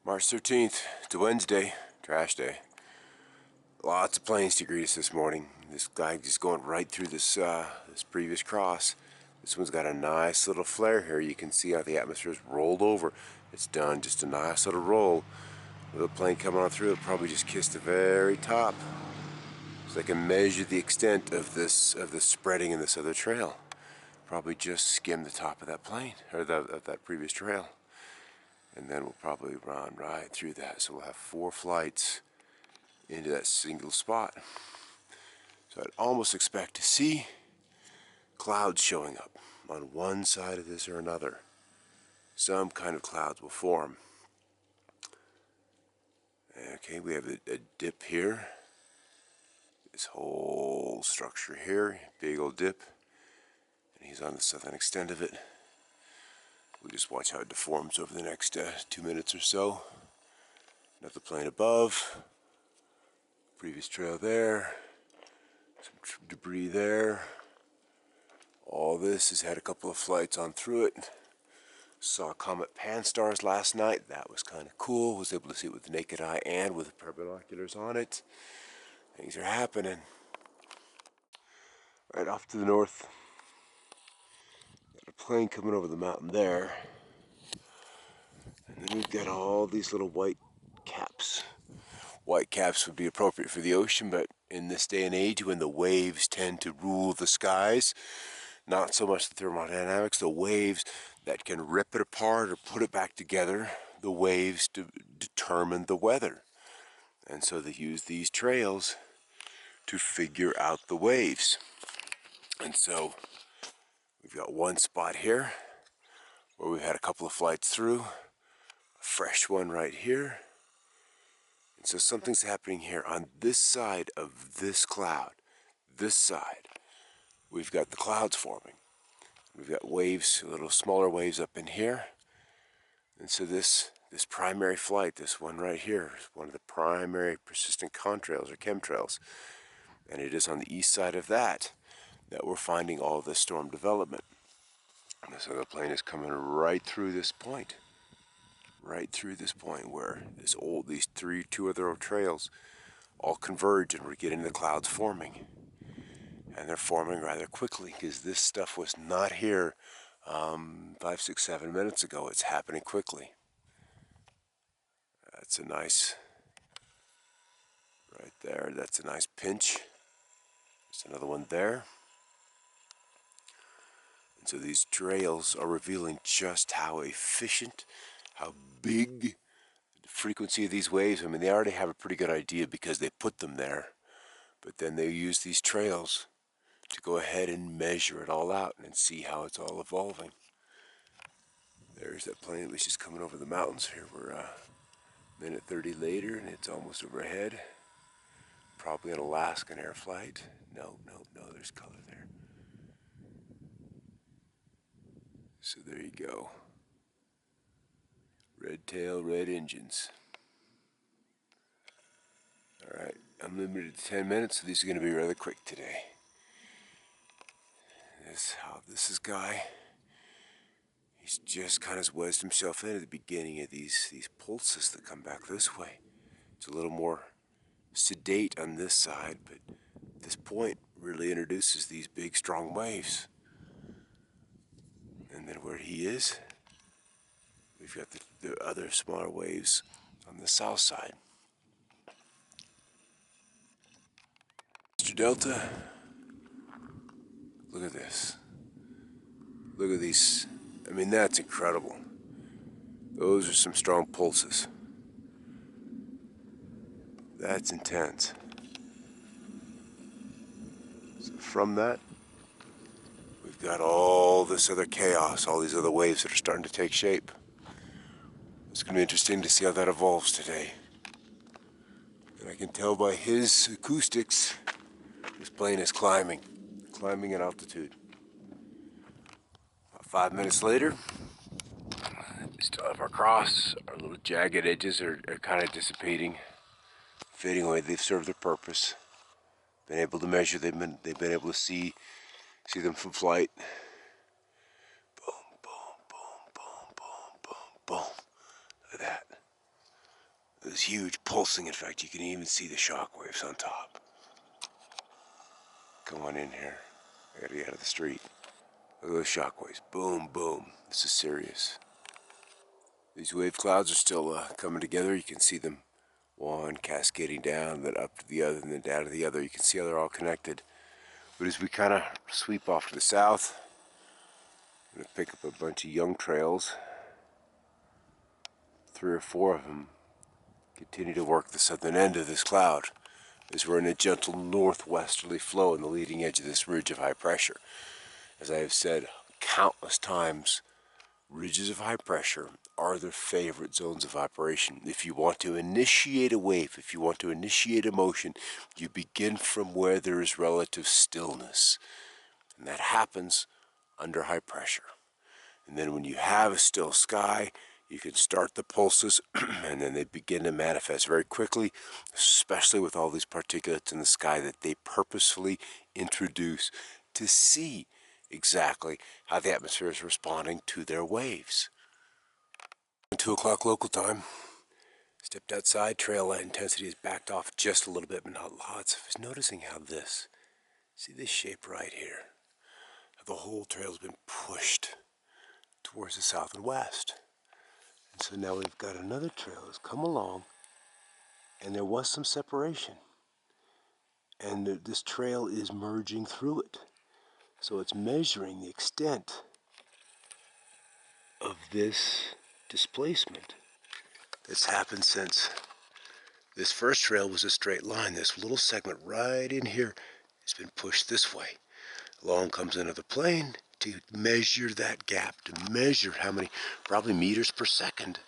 March 13th, it's a Wednesday, trash day. Lots of planes to greet us this morning. This guy just going right through this this previous cross. This one's got a nice little flare here. You can see how the atmosphere is rolled over. It's done just a nice little roll. Little plane coming on through, it probably just kissed the very top. So I can measure the extent of this spreading in this other trail. Probably just skimmed the top of that plane, or of that previous trail. And then we'll probably run right through that. So we'll have 4 flights into that single spot. So I'd almost expect to see clouds showing up on one side of this or another. Some kind of clouds will form. Okay, we have a dip here. This whole structure here, big old dip. And he's on the southern extent of it. We'll just watch how it deforms over the next 2 minutes or so. Another plane above. Previous trail there. Some debris there. All this has had a couple of flights on through it. Saw Comet Pan-STARRS last night. That was kind of cool. Was able to see it with the naked eye and with a pair of binoculars on it. Things are happening. Right off to the north. Got a plane coming over the mountain there. And then we've got all these little white caps. White caps would be appropriate for the ocean, but in this day and age when the waves tend to rule the skies, not so much the thermodynamics, the waves that can rip it apart or put it back together, the waves to determine the weather. And so they use these trails to figure out the waves. And so we've got one spot here where we've had a couple of flights through, a fresh one right here. And so something's happening here on this side of this cloud. This side, we've got the clouds forming. We've got waves, little smaller waves up in here. And so this primary flight, this one right here, is one of the primary persistent contrails or chemtrails. And it is on the east side of that we're finding all this storm development. And this other plane is coming right through this point. Right through this point where these two other trails all converge and we're getting the clouds forming. And they're forming rather quickly because this stuff was not here 5, 6, 7 minutes ago. It's happening quickly. That's a nice, right there, that's a nice pinch. There's another one there. And so these trails are revealing just how efficient, how big the frequency of these waves. I mean, they already have a pretty good idea because they put them there. But then they use these trails to go ahead and measure it all out and see how it's all evolving. There's that plane that was just coming over the mountains here. We're a minute 30 later and it's almost overhead. Probably an Alaskan air flight. No, there's color there. So there you go. Red tail, red engines. Alright, I'm limited to 10 minutes, so these are going to be rather quick today. This is Guy. He's just kind of wedged himself in at the beginning of these pulses that come back this way. It's a little more sedate on this side, but this point really introduces these big, strong waves. And then where he is, we've got the other smaller waves on the south side. Mr. Delta, look at this. Look at these. I mean, that's incredible. Those are some strong pulses. That's intense. So from that, we've got all this other chaos, all these other waves that are starting to take shape. It's going to be interesting to see how that evolves today. And I can tell by his acoustics, this plane is climbing in altitude. About 5 minutes later, we still have our cross. Our little jagged edges are kind of dissipating, fading away. They've served their purpose. Been able to measure them. They've been able to see them from flight. Boom, boom, boom, boom, boom, boom, boom. Look at that. is huge, pulsing. In fact, you can even see the shock waves on top. Come on in here. I gotta get out of the street. Look at those shock waves. Boom, boom. This is serious. These wave clouds are still coming together. You can see them, one cascading down, then up to the other, and then down to the other. You can see how they're all connected. But as we kind of sweep off to the south, I'm going to pick up a bunch of young trails. 3 or 4 of them continue to work the southern end of this cloud as we're in a gentle northwesterly flow in the leading edge of this ridge of high pressure. As I have said countless times, ridges of high pressure are their favorite zones of operation. If you want to initiate a wave, if you want to initiate a motion, you begin from where there is relative stillness. And that happens under high pressure. And then when you have a still sky, you can start the pulses, and then they begin to manifest very quickly, especially with all these particulates in the sky that they purposefully introduce to see exactly how the atmosphere is responding to their waves. 2 o'clock local time. Stepped outside, trail light intensity has backed off just a little bit, but not lots. I was noticing how see this shape right here? How the whole trail's been pushed towards the south and west. And so now we've got another trail that's come along, and there was some separation. And this trail is merging through it. So it's measuring the extent of this displacement that's happened since this first trail was a straight line. This little segment right in here has been pushed this way. Along comes another plane to measure that gap, to measure how many, probably meters per second,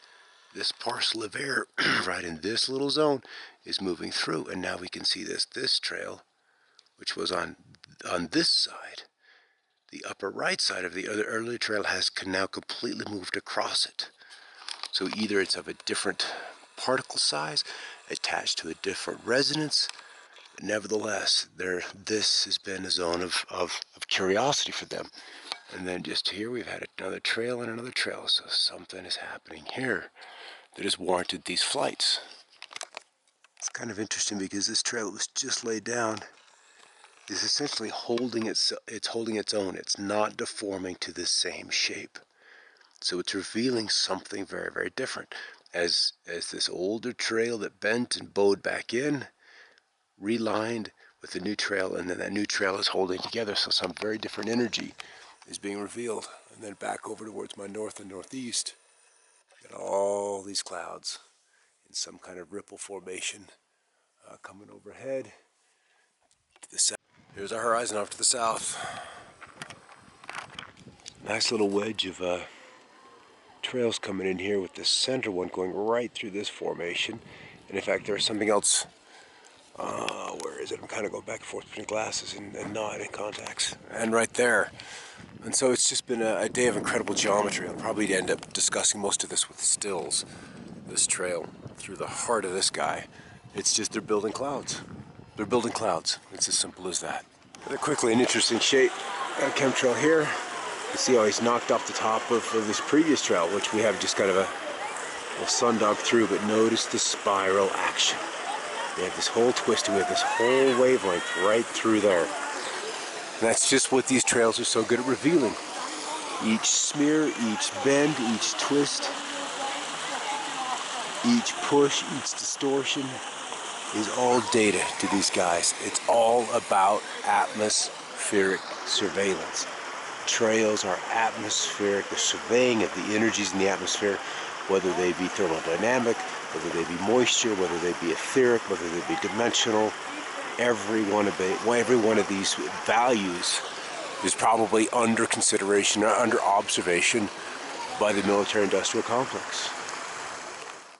this parcel of air right in this little zone is moving through. And now we can see this trail, which was on this side, the upper right side of the other earlier trail has now completely moved across it. So either it's of a different particle size attached to a different resonance. Nevertheless, this has been a zone of curiosity for them. And then just here we've had another trail and another trail. So something is happening here that has warranted these flights. It's kind of interesting because this trail that was just laid down is essentially holding its own. It's not deforming to the same shape. So it's revealing something very, very different. As this older trail that bent and bowed back in, relined with the new trail, and then that new trail is holding together. So some very different energy is being revealed. And then back over towards my north and northeast, got all these clouds in some kind of ripple formation coming overhead to the south. Here's our horizon off to the south. Nice little wedge of trails coming in here with the center one going right through this formation. And in fact, there's something else. Where is it? I'm kind of going back and forth between glasses and not in contacts. And right there. And so it's just been a day of incredible geometry. I'll probably end up discussing most of this with stills. This trail through the heart of this guy. It's just they're building clouds. They're building clouds. It's as simple as that. Rather quickly, an interesting shape. Got a chemtrail here. You see how he's knocked off the top of this previous trail, which we have just kind of a little sundog through, but notice the spiral action. We have this whole twist, we have this whole wavelength right through there. And that's just what these trails are so good at revealing. Each smear, each bend, each twist, each push, each distortion is all data to these guys. It's all about atmospheric surveillance. Trails are atmospheric, the surveying of the energies in the atmosphere, whether they be thermodynamic, whether they be moisture, whether they be etheric, whether they be dimensional. Every one of these values is probably under consideration or under observation by the military-industrial complex.